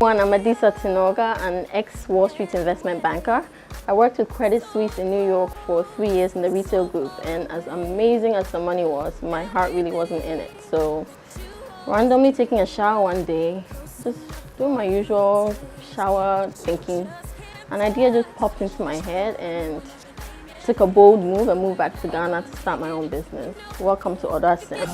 I'm Adisa Tinoga, an ex-Wall Street investment banker. I worked with Credit Suisse in New York for 3 years in the retail group, and as amazing as the money was, my heart really wasn't in it. So randomly taking a shower one day, just doing my usual shower thinking, an idea just popped into my head and took a bold move and moved back to Ghana to start my own business. Welcome to Odasen.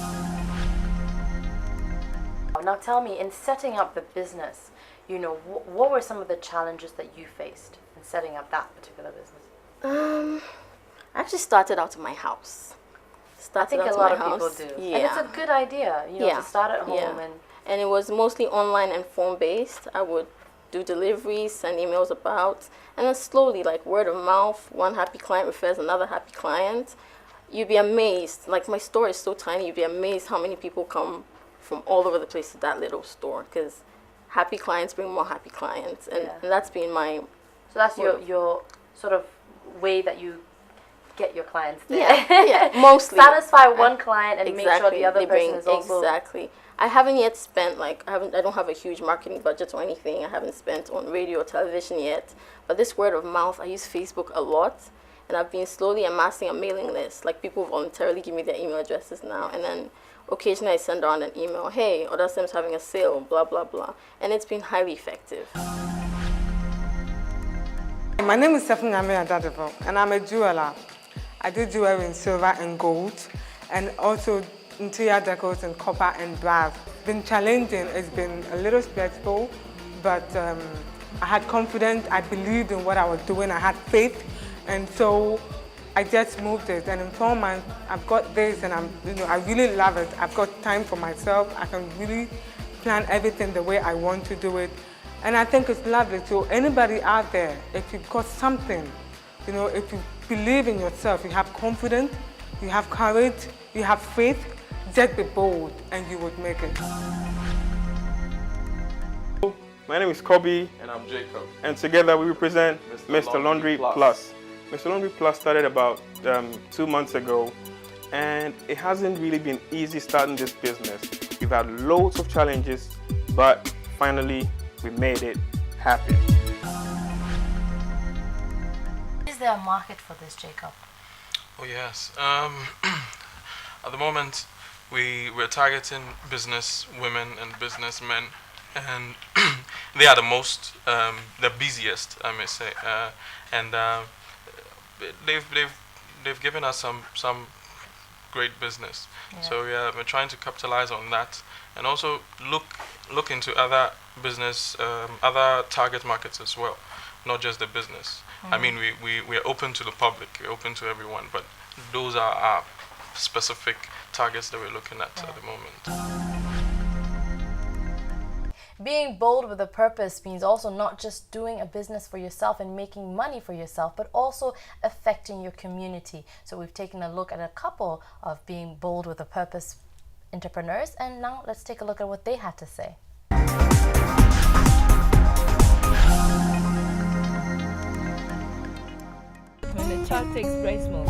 Now tell me, in setting up the business, what were some of the challenges that you faced in setting up that particular business? I actually started out in my house. I think a lot of people do. Yeah. And it's a good idea, to start at home. And it was mostly online and phone-based. I would do deliveries, send emails about, and then slowly, like word of mouth, one happy client refers another happy client. You'd be amazed. Like, my store is so tiny, you'd be amazed how many people come from all over the place to that little store, because happy clients bring more happy clients, and that's been my... So that's your sort of way that you get your clients there. Yeah, mostly. Satisfy one client and make sure the other person is also... Exactly. I haven't yet spent, I don't have a huge marketing budget or anything. I haven't spent on radio or television yet, but this word of mouth, I use Facebook a lot, and I've been slowly amassing a mailing list. Like, people voluntarily give me their email addresses now, and then occasionally I send around an email, hey, Odasem's having a sale, blah, blah, blah. And it's been highly effective. My name is Stephanie Adadebo, and I'm a jeweler. I do jewelry in silver and gold, and also interior decors in copper and brass. It's been challenging, it's been a little stressful, but I had confidence, I believed in what I was doing, I had faith, and so I just moved it, and in 4 months, I've got this, and I really love it. I've got time for myself. I can really plan everything the way I want to do it, and I think it's lovely. So anybody out there, if you've got something, if you believe in yourself, you have confidence, you have courage, you have faith, just be bold, and you would make it. My name is Kobe. And I'm Jacob. And together we represent Mr. Laundry Plus. Mr. Laundry Plus started about 2 months ago, and it hasn't really been easy starting this business. We've had loads of challenges, but finally we made it happen. Is there a market for this, Jacob? Oh yes. At the moment, we're targeting business women and businessmen, and they are the most, the busiest, I may say, and they've given us some great business. Yeah. So we're trying to capitalize on that, and also look into other business, other target markets as well, not just the business. I mean, we're open to the public, we're open to everyone, but those are our specific targets that we're looking at the moment. Being bold with a purpose means also not just doing a business for yourself and making money for yourself, but also affecting your community. So we've taken a look at a couple of being bold with a purpose entrepreneurs, and now let's take a look at what they had to say. When the child takes breast milk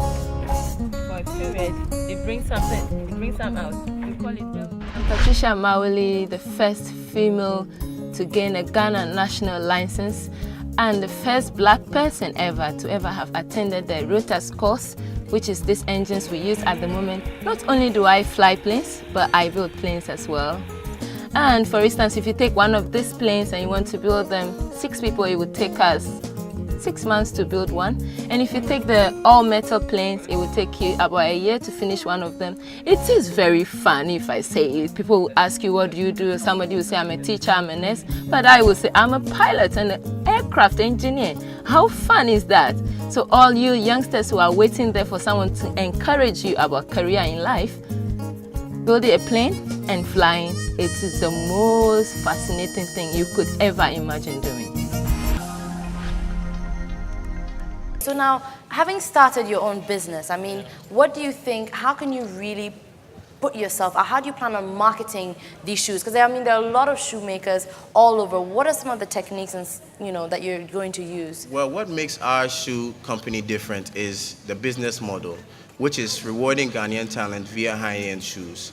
for a period, it brings some out. We call it milk. I'm Patricia Mawuli, the first female to gain a Ghana national license and the first black person ever to have attended the Rotas course, which is these engines we use at the moment. Not only do I fly planes, but I build planes as well. And for instance, if you take one of these planes and you want to build them, 6 people, it would take us 6 months to build one. And if you take the all-metal planes, it will take you about a year to finish one of them. It is very fun if I say it. People will ask you, what do you do? Somebody will say, I'm a teacher, I'm a nurse. But I will say, I'm a pilot and an aircraft engineer. How fun is that? So all you youngsters who are waiting there for someone to encourage you about career in life, building a plane and flying, it is the most fascinating thing you could ever imagine doing. So now, having started your own business, I mean, what do you think, how can you really put yourself, or how do you plan on marketing these shoes? Because I mean, there are a lot of shoemakers all over. What are some of the techniques and, that you're going to use? Well, what makes our shoe company different is the business model, which is rewarding Ghanaian talent via high-end shoes.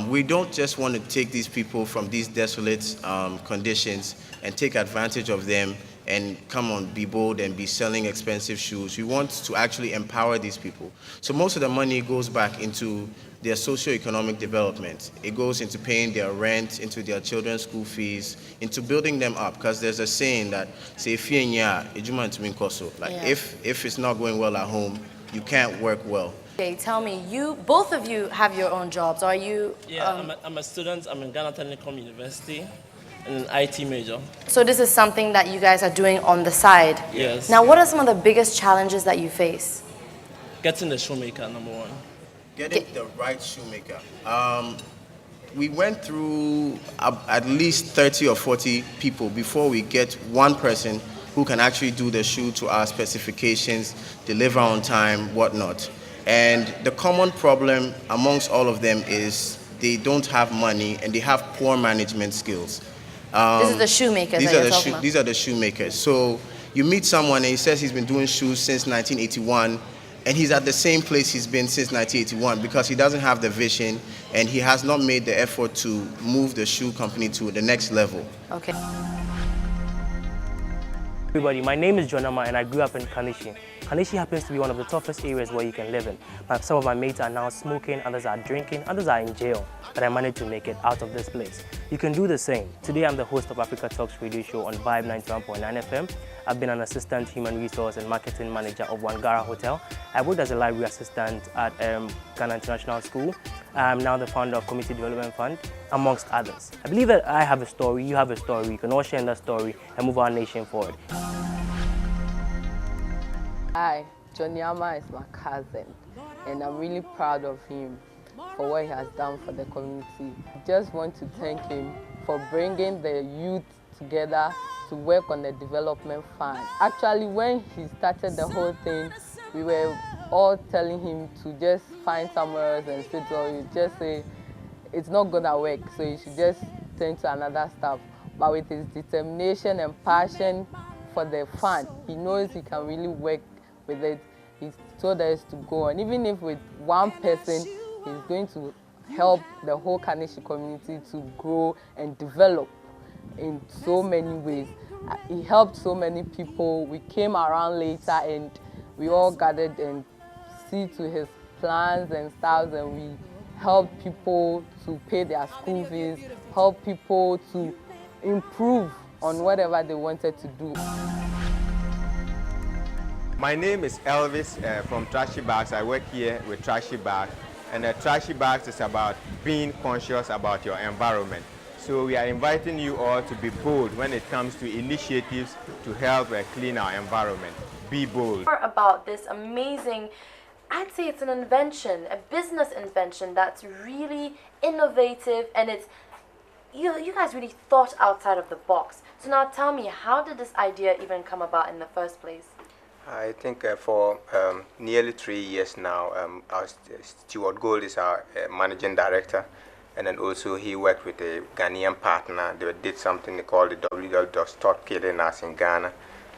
We don't just want to take these people from these desolate conditions and take advantage of them and come on, be bold and be selling expensive shoes. We want to actually empower these people. So most of the money goes back into their socio-economic development. It goes into paying their rent, into their children's school fees, into building them up. Because there's a saying that, say, if it's not going well at home, you can't work well. Okay, tell me, both of you have your own jobs. Are you? Yeah, I'm a student. I'm in Ghana Telecom University, and an IT major. So this is something that you guys are doing on the side. Yes. Now, what are some of the biggest challenges that you face? Getting the shoemaker, number one. Getting the right shoemaker. We went through at least 30 or 40 people before we get one person who can actually do the shoe to our specifications, deliver on time, whatnot. And the common problem amongst all of them is they don't have money and they have poor management skills. This is the shoemakers that you're talking about. These are the shoemakers. So you meet someone and he says he's been doing shoes since 1981, and he's at the same place he's been since 1981 because he doesn't have the vision and he has not made the effort to move the shoe company to the next level. Okay. Everybody, my name is Jonama and I grew up in Kanishi. Kanishi happens to be one of the toughest areas where you can live in. Some of my mates are now smoking, others are drinking, others are in jail, but I managed to make it out of this place. You can do the same. Today I'm the host of Africa Talks radio show on Vibe 91.9 FM. I've been an assistant human resource and marketing manager of Wangara Hotel. I worked as a library assistant at Ghana International School. I'm now the founder of Community Development Fund, amongst others. I believe that I have a story, you have a story, we can all share in that story and move our nation forward. Hi, John Yama is my cousin, and I'm really proud of him for what he has done for the community. I just want to thank him for bringing the youth together to work on the development fund. Actually, when he started the whole thing, we were all telling him to just find somewhere else and sit, or you just say it's not gonna work, so you should just turn to another stuff. But with his determination and passion for the fund, he knows he can really work with it. He told us to go on. Even if with one person, he's going to help the whole Kanishi community to grow and develop in so many ways. He helped so many people. We came around later and we all gathered and see to his plans and styles, and we helped people to pay their school fees, help people to improve on whatever they wanted to do. My name is Elvis from Trashy Bags. I work here with Trashy Bags, and Trashy Bags is about being conscious about your environment. So we are inviting you all to be bold when it comes to initiatives to help clean our environment. Be bold. More about this amazing, I'd say it's an invention, a business invention that's really innovative, and it's you guys really thought outside of the box. So now tell me, how did this idea even come about in the first place? I think for nearly 3 years now, our Stuart Gold is our managing director, and then also he worked with a Ghanaian partner. They did something they called the WWW Stop Killing Us in Ghana,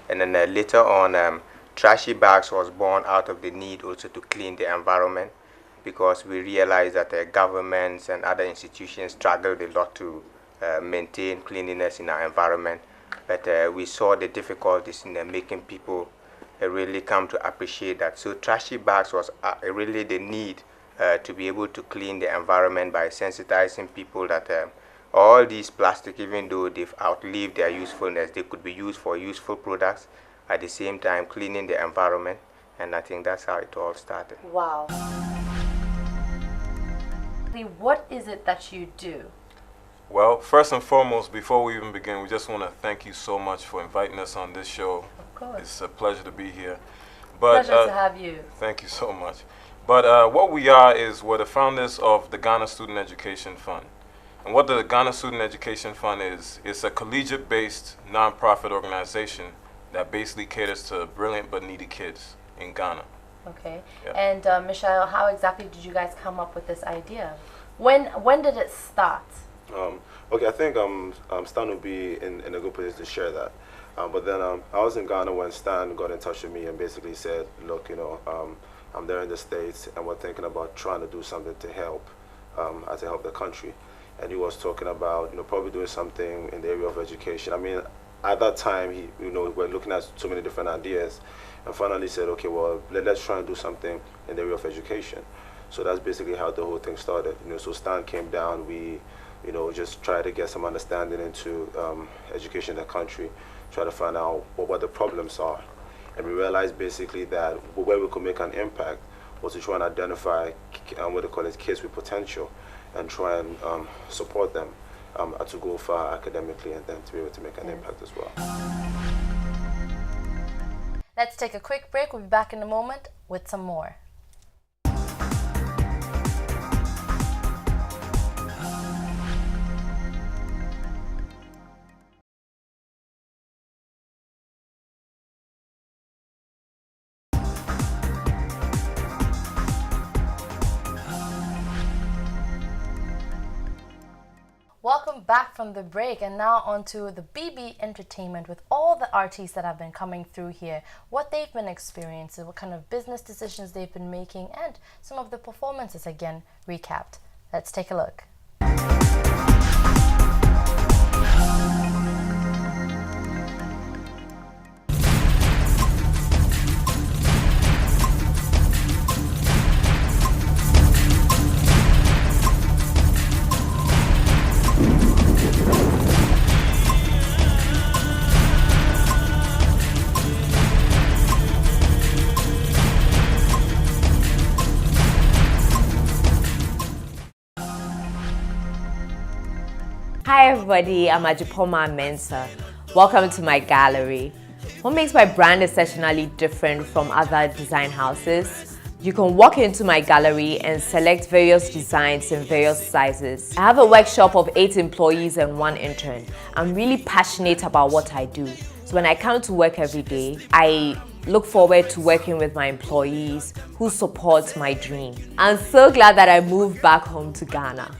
and then later on, Trashy Bags was born out of the need also to clean the environment, because we realized that governments and other institutions struggled a lot to maintain cleanliness in our environment, but we saw the difficulties in making people really come to appreciate that. So Trashy Bags was really the need to be able to clean the environment by sensitizing people that all these plastic, even though they've outlived their usefulness, they could be used for useful products, at the same time cleaning the environment, and I think that's how it all started. Wow. What is it that you do? Well, first and foremost, before we even begin, we just want to thank you so much for inviting us on this show. Of course. It's a pleasure to be here. But, pleasure to have you. Thank you so much. But what we are is we're the founders of the Ghana Student Education Fund. And what the Ghana Student Education Fund is, it's a collegiate-based non-profit organization that basically caters to brilliant but needy kids in Ghana. Okay. Yeah. And Michelle, how exactly did you guys come up with this idea? When did it start? Okay, I think Stan will be in a good position to share that. But then I was in Ghana when Stan got in touch with me and basically said, look, I'm there in the States and we're thinking about trying to do something to help to help the country. And he was talking about, probably doing something in the area of education. I mean, at that time, we're looking at so many different ideas, and finally said, okay, well, let's try and do something in the area of education. So that's basically how the whole thing started. So Stan came down, we, just tried to get some understanding into education in the country, try to find out what the problems are. And we realized basically that where we could make an impact was to try and identify what they call it, kids with potential, and try and support them to go far academically and then to be able to make an impact as well. Let's take a quick break. We'll be back in a moment with some more. Welcome back from the break, and now on to the BB Entertainment with all the artists that have been coming through here, what they've been experiencing, what kind of business decisions they've been making, and some of the performances again recapped. Let's take a look. Hi everybody, I'm Ajipoma Mensah. Welcome to my gallery. What makes my brand exceptionally different from other design houses? You can walk into my gallery and select various designs in various sizes. I have a workshop of 8 employees and 1 intern. I'm really passionate about what I do. So when I come to work every day, I look forward to working with my employees who support my dream. I'm so glad that I moved back home to Ghana.